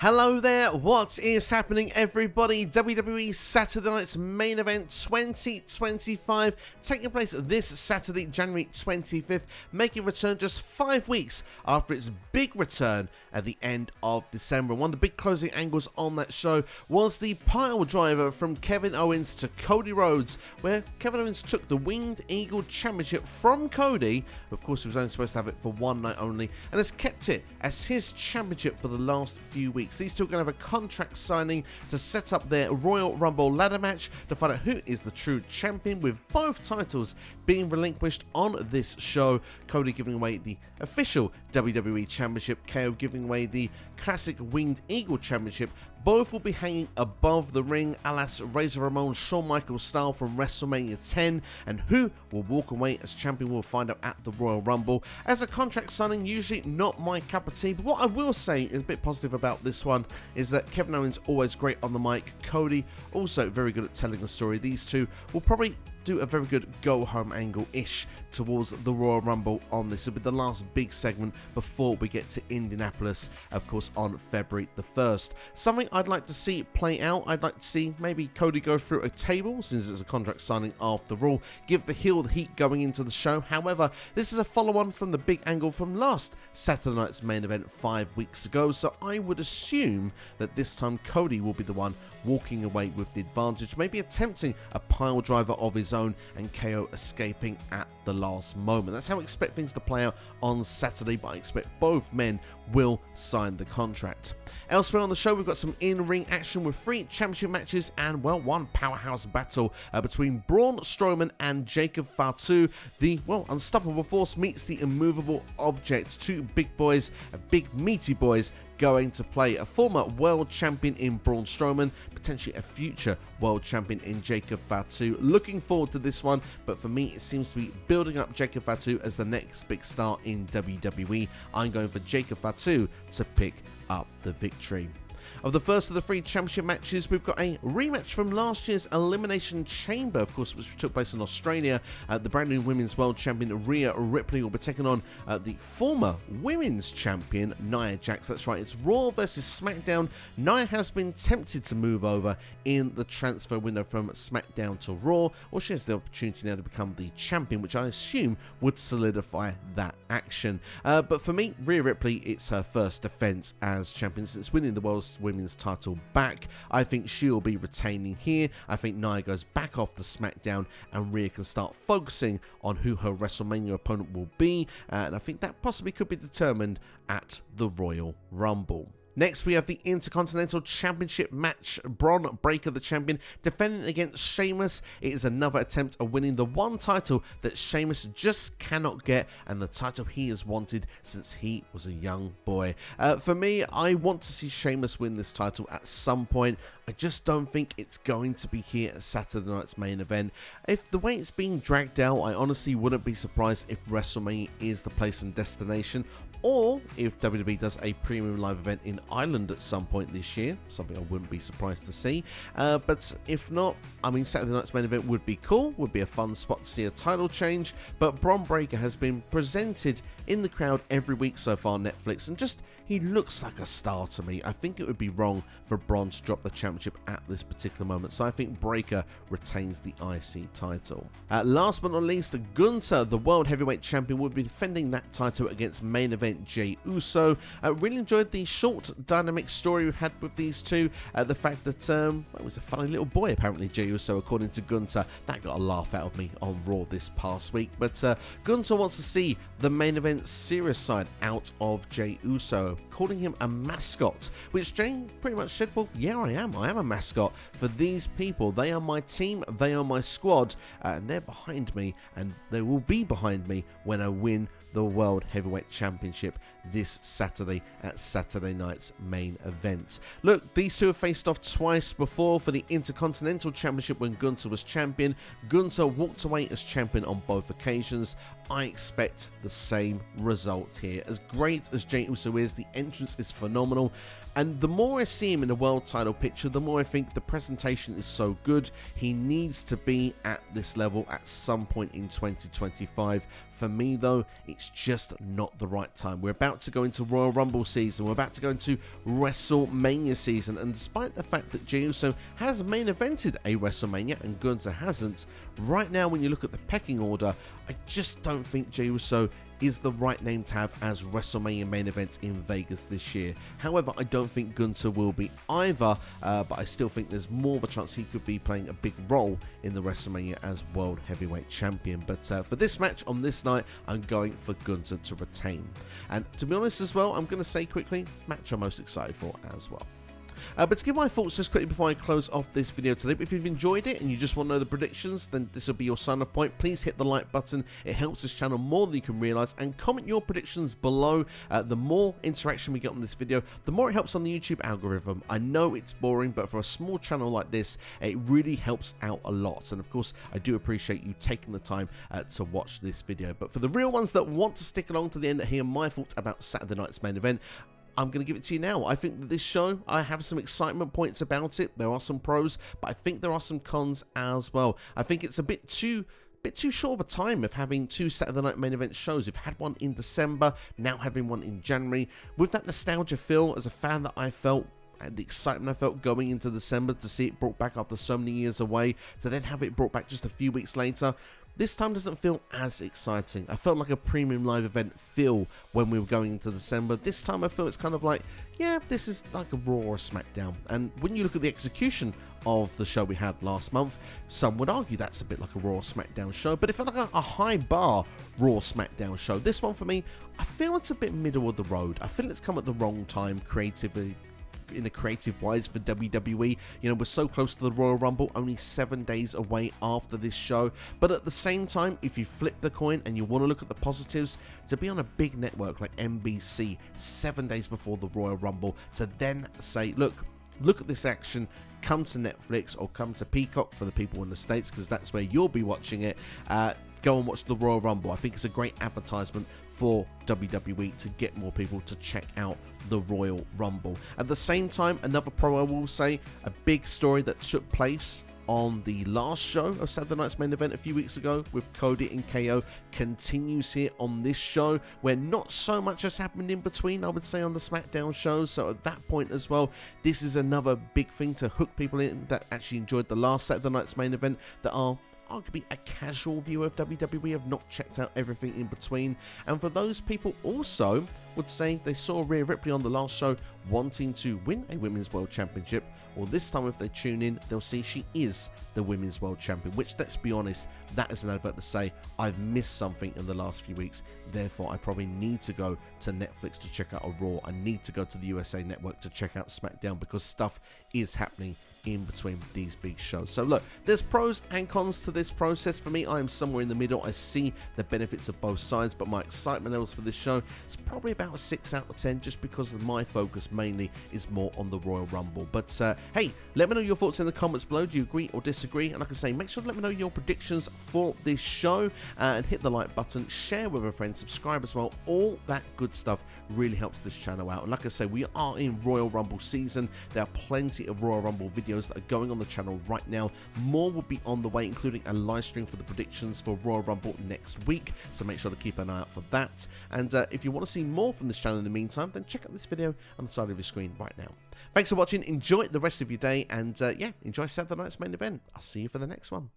Hello there, what is happening everybody? WWE Saturday Night's Main Event 2025 taking place this Saturday, January 25th, making a return just 5 weeks after its big return at the end of December. One of the big closing angles on that show was the pile driver from Kevin Owens to Cody Rhodes, where Kevin Owens took the Winged Eagle Championship from Cody. Of course, he was only supposed to have it for one night only, and has kept it as his championship for the last few weeks. These two are going to have a contract signing to set up their Royal Rumble ladder match to find out who is the true champion, with both titles being relinquished on this show. Cody giving away the official WWE Championship, KO giving away the classic Winged Eagle Championship. Both will be hanging above the ring, alas Razor Ramon, Shawn Michaels style from WrestleMania 10, and who will walk away as champion we'll find out at the Royal Rumble. As a contract signing, usually not my cup of tea, but what I will say is a bit positive about this one is that Kevin Owens always great on the mic, Cody also very good at telling a story. These two will probably do a very good go-home angle-ish towards the Royal Rumble on this. It'll be the last big segment before we get to Indianapolis, of course, on February the 1st. Something I'd like to see play out, I'd like to see maybe Cody go through a table, since it's a contract signing after all, give the heel the heat going into the show. However, this is a follow-on from the big angle from last Saturday Night's Main Event 5 weeks ago, so I would assume that this time Cody will be the one walking away with the advantage, maybe attempting a pile driver of his own and KO escaping at the last moment. That's how I expect things to play out on Saturday, but I expect both men will sign the contract. Elsewhere on the show, we've got some in-ring action with 3 championship matches and, well, one powerhouse battle between Braun Strowman and Jacob Fatu. The, well, unstoppable force meets the immovable object. 2 big boys, big meaty boys, going to play a former world champion in Braun Strowman, potentially a future world champion in Jacob Fatu. Looking forward to this one, but for me it seems to be building up Jacob Fatu as the next big star in WWE. I'm going for Jacob Fatu to pick up the victory. Of the first of the 3 championship matches, we've got a rematch from last year's Elimination Chamber, of course, which took place in Australia. The brand new Women's World Champion Rhea Ripley will be taking on the former Women's Champion Nia Jax. That's right, it's Raw versus SmackDown. Nia has been tempted to move over in the transfer window from SmackDown to Raw, or she has the opportunity now to become the champion, which I assume would solidify that action. But for me, Rhea Ripley, it's her first defense as champion since winning the World's Women's title back. I think she'll be retaining here. I think Nia goes back off the SmackDown and Rhea can start focusing on who her WrestleMania opponent will be, and I think that possibly could be determined at the Royal Rumble. Next, we have the Intercontinental Championship match. Bron, Breakker the champion, defending against Sheamus. It is another attempt at winning the one title that Sheamus just cannot get, and the title he has wanted since he was a young boy. For me, I want to see Sheamus win this title at some point. I just don't think it's going to be here at Saturday Night's Main Event. If the way it's being dragged out, I honestly wouldn't be surprised if WrestleMania is the place and destination, or if WWE does a premium live event in Ireland at some point this year, something I wouldn't be surprised to see. But if not, I mean, Saturday Night's Main Event would be cool, would be a fun spot to see a title change, but Bron Breakker has been presented in the crowd every week so far on Netflix, and just, he looks like a star to me. I think it would be wrong for Bron to drop the championship at this particular moment, so I think Breakker retains the IC title. Last but not least, Gunther, the World Heavyweight Champion, will be defending that title against main event Jey Uso. Really enjoyed the short dynamic story we've had with these two. The fact that well, it was a funny little boy apparently, Jey Uso, according to Gunther. That got a laugh out of me on Raw this past week. But Gunther wants to see the main event serious side out of Jey Uso, calling him a mascot, which Jey pretty much said, well, yeah, I am a mascot for these people. They are my team, they are my squad, and they're behind me, and they will be behind me when I win the World Heavyweight Championship this Saturday at Saturday Night's Main Event. Look, these two have faced off twice before for the Intercontinental Championship when Gunther was champion. Gunther walked away as champion on both occasions. I expect the same result here. As great as Jey Uso is, the entrance is phenomenal. And the more I see him in the world title picture, the more I think the presentation is so good. He needs to be at this level at some point in 2025. For me, though, it's just not the right time. We're about to go into Royal Rumble season. We're about to go into WrestleMania season. And despite the fact that Jey Uso has main evented a WrestleMania and Gunther hasn't, right now when you look at the pecking order, I just don't think Jey Uso is the right name to have as WrestleMania main event in Vegas this year. However, I don't think Gunther will be either, but I still think there's more of a chance he could be playing a big role in the WrestleMania as World Heavyweight Champion. But for this match on this night, I'm going for Gunther to retain. And to be honest as well, I'm going to say quickly, match I'm most excited for as well. But to give my thoughts just quickly before I close off this video today, if you've enjoyed it and you just want to know the predictions, then this will be your sign-off point. Please hit the like button. It helps this channel more than you can realise, and comment your predictions below. The more interaction we get on this video, the more it helps on the YouTube algorithm. I know it's boring, but for a small channel like this, it really helps out a lot. And of course, I do appreciate you taking the time to watch this video. But for the real ones that want to stick along to the end to hear my thoughts about Saturday night's main event, I'm going to give it to you now. I think that this show, I have some excitement points about it. There are some pros, but I think there are some cons as well. I think it's a bit too short of a time of having two Saturday night main event shows. We've had one in December, now having one in January. With that nostalgia feel as a fan that I felt, and the excitement I felt going into December to see it brought back after so many years away, to then have it brought back just a few weeks later, this time doesn't feel as exciting. I felt like a premium live event feel when we were going into December. This time I feel it's kind of like, yeah, this is like a Raw or a SmackDown. And when you look at the execution of the show we had last month, some would argue that's a bit like a Raw or SmackDown show, but it felt like a high bar Raw SmackDown show. This one for me, I feel it's a bit middle of the road. I feel it's come at the wrong time creatively, in a creative wise for WWE. You know, we're so close to the Royal Rumble, only 7 days away after this show, but at the same time, if you flip the coin and you want to look at the positives, to be on a big network like NBC 7 days before the Royal Rumble, to then say, look at this action, come to Netflix or come to Peacock for the people in the States, because that's where you'll be watching it, go and watch the Royal Rumble. I think it's a great advertisement for WWE to get more people to check out the Royal Rumble. At the same time, another pro I will say, a big story that took place on the last show of Saturday night's main event a few weeks ago with Cody and KO continues here on this show, where not so much has happened in between, I would say, on the SmackDown show. So at that point as well, this is another big thing to hook people in that actually enjoyed the last Saturday night's main event, that are arguably a casual viewer of WWE, have not checked out everything in between. And for those people also would say they saw Rhea Ripley on the last show wanting to win a Women's World Championship, well, this time if they tune in, they'll see she is the Women's World Champion, which, let's be honest, that is an advert to say I've missed something in the last few weeks, therefore I probably need to go to Netflix to check out a Raw. I need to go to the USA Network to check out SmackDown, because stuff is happening in between these big shows. So look, there's pros and cons to this process. For me, I am somewhere in the middle. I see the benefits of both sides, but my excitement levels for this show is probably about a 6 out of 10, just because of my focus mainly is more on the Royal Rumble. But hey, let me know your thoughts in the comments below. Do you agree or disagree? And like I say, make sure to let me know your predictions for this show, and hit the like button, share with a friend, subscribe as well. All that good stuff really helps this channel out. And like I say, we are in Royal Rumble season. There are plenty of Royal Rumble videos that are going on the channel right now. More will be on the way, including a live stream for the predictions for Royal Rumble next week, so make sure to keep an eye out for that. And if you want to see more from this channel in the meantime, then check out this video on the side of your screen right now. Thanks for watching, enjoy the rest of your day, and yeah, enjoy Saturday night's main event. I'll see you for the next one.